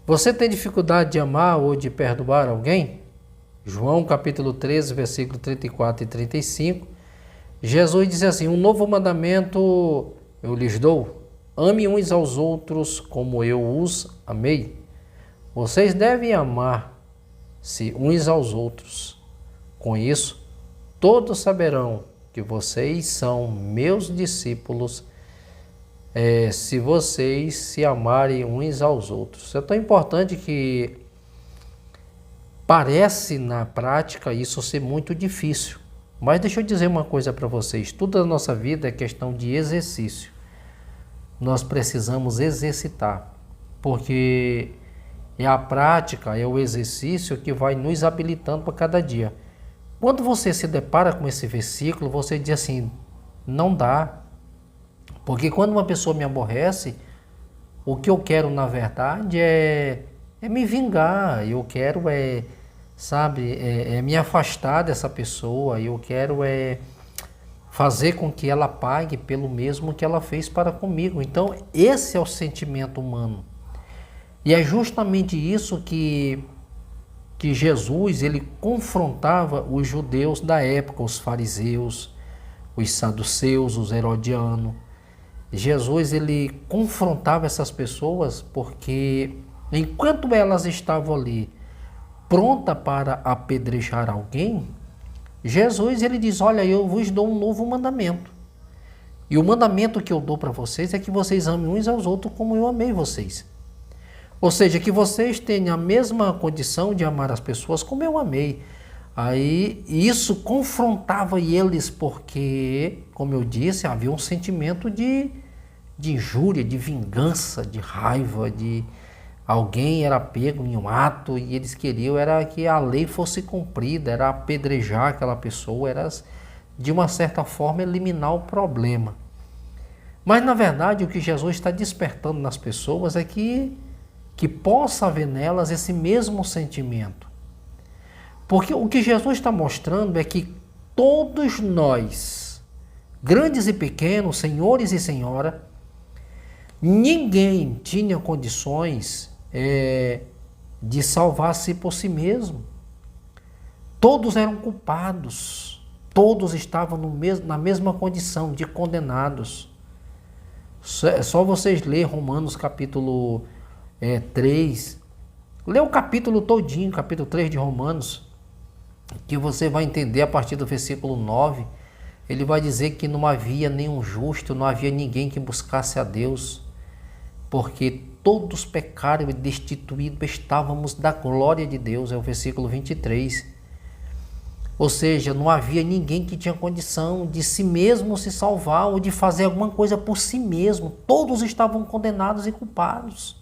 Você tem dificuldade de amar ou de perdoar alguém? João capítulo 13, versículo 34 e 35. Jesus diz assim: um novo mandamento eu lhes dou. Ame uns aos outros como eu os amei. Vocês devem amar-se uns aos outros. Com isso, todos saberão que vocês são meus discípulos, se vocês se amarem uns aos outros. Isso é tão importante que parece na prática isso ser muito difícil. Mas deixa eu dizer uma coisa para vocês. Tudo na nossa vida é questão de exercício. Nós precisamos exercitar, porque é a prática, é o exercício que vai nos habilitando para cada dia. Quando você se depara com esse versículo, você diz assim, não dá. Porque quando uma pessoa me aborrece, o que eu quero na verdade é me vingar. Eu quero me afastar dessa pessoa. Eu quero fazer com que ela pague pelo mesmo que ela fez para comigo. Então esse é o sentimento humano. E é justamente isso que Jesus ele confrontava os judeus da época, os fariseus, os saduceus, os herodianos. Jesus ele confrontava essas pessoas porque enquanto elas estavam ali pronta para apedrejar alguém, Jesus ele diz: olha, eu vos dou um novo mandamento. E o mandamento que eu dou para vocês é que vocês amem uns aos outros como eu amei vocês. Ou seja, que vocês tenham a mesma condição de amar as pessoas como eu amei. Aí isso confrontava eles porque, como eu disse, havia um sentimento de injúria, de vingança, de raiva, de alguém era pego em um ato e eles queriam era que a lei fosse cumprida, era apedrejar aquela pessoa, era de uma certa forma eliminar o problema. Mas na verdade o que Jesus está despertando nas pessoas é que possa haver nelas esse mesmo sentimento. Porque o que Jesus está mostrando é que todos nós, grandes e pequenos, senhores e senhora, ninguém tinha condições de salvar-se por si mesmo. Todos eram culpados, todos estavam na mesma condição de condenados. É só vocês lerem Romanos capítulo 3, lê o capítulo todinho, capítulo 3 de Romanos, que você vai entender a partir do versículo 9, ele vai dizer que não havia nenhum justo, não havia ninguém que buscasse a Deus, porque todos pecaram e destituídos estávamos da glória de Deus, é o versículo 23. Ou seja, não havia ninguém que tinha condição de si mesmo se salvar ou de fazer alguma coisa por si mesmo, todos estavam condenados e culpados.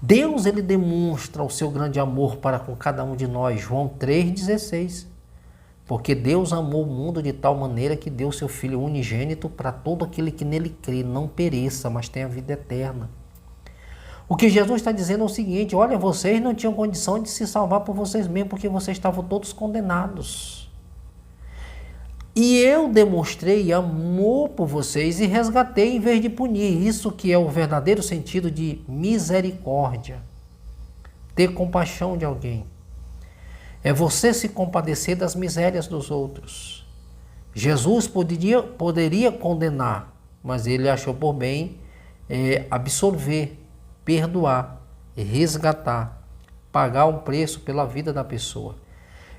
Deus ele demonstra o seu grande amor para com cada um de nós, João 3,16. Porque Deus amou o mundo de tal maneira que deu seu Filho unigênito para todo aquele que nele crê, não pereça, mas tenha vida eterna. O que Jesus está dizendo é o seguinte: olha, vocês não tinham condição de se salvar por vocês mesmos, porque vocês estavam todos condenados. E eu demonstrei amor por vocês e resgatei em vez de punir. Isso que é o verdadeiro sentido de misericórdia. Ter compaixão de alguém. É você se compadecer das misérias dos outros. Jesus poderia condenar, mas ele achou por bem absorver, perdoar, resgatar, pagar um preço pela vida da pessoa.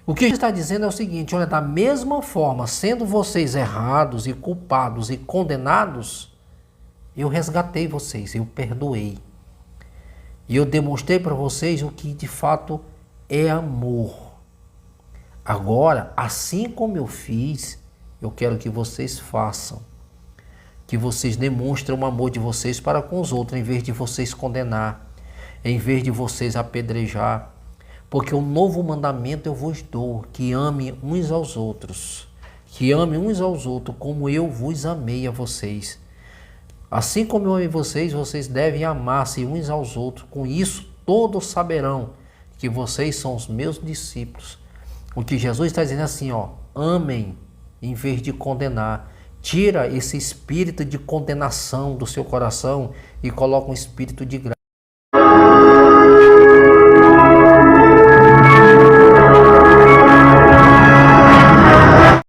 O que ele está dizendo é o seguinte: olha, da mesma forma, sendo vocês errados e culpados e condenados, eu resgatei vocês, eu perdoei. E eu demonstrei para vocês o que de fato é amor. Agora, assim como eu fiz, eu quero que vocês façam. Que vocês demonstrem o amor de vocês para com os outros, em vez de vocês condenar, em vez de vocês apedrejar. Porque o novo mandamento eu vos dou, que ame uns aos outros. Que ame uns aos outros como eu vos amei a vocês. Assim como eu amei vocês, vocês devem amar-se uns aos outros. Com isso, todos saberão que vocês são os meus discípulos. O que Jesus está dizendo é assim, ó, amem em vez de condenar. Tira esse espírito de condenação do seu coração e coloca um espírito de graça.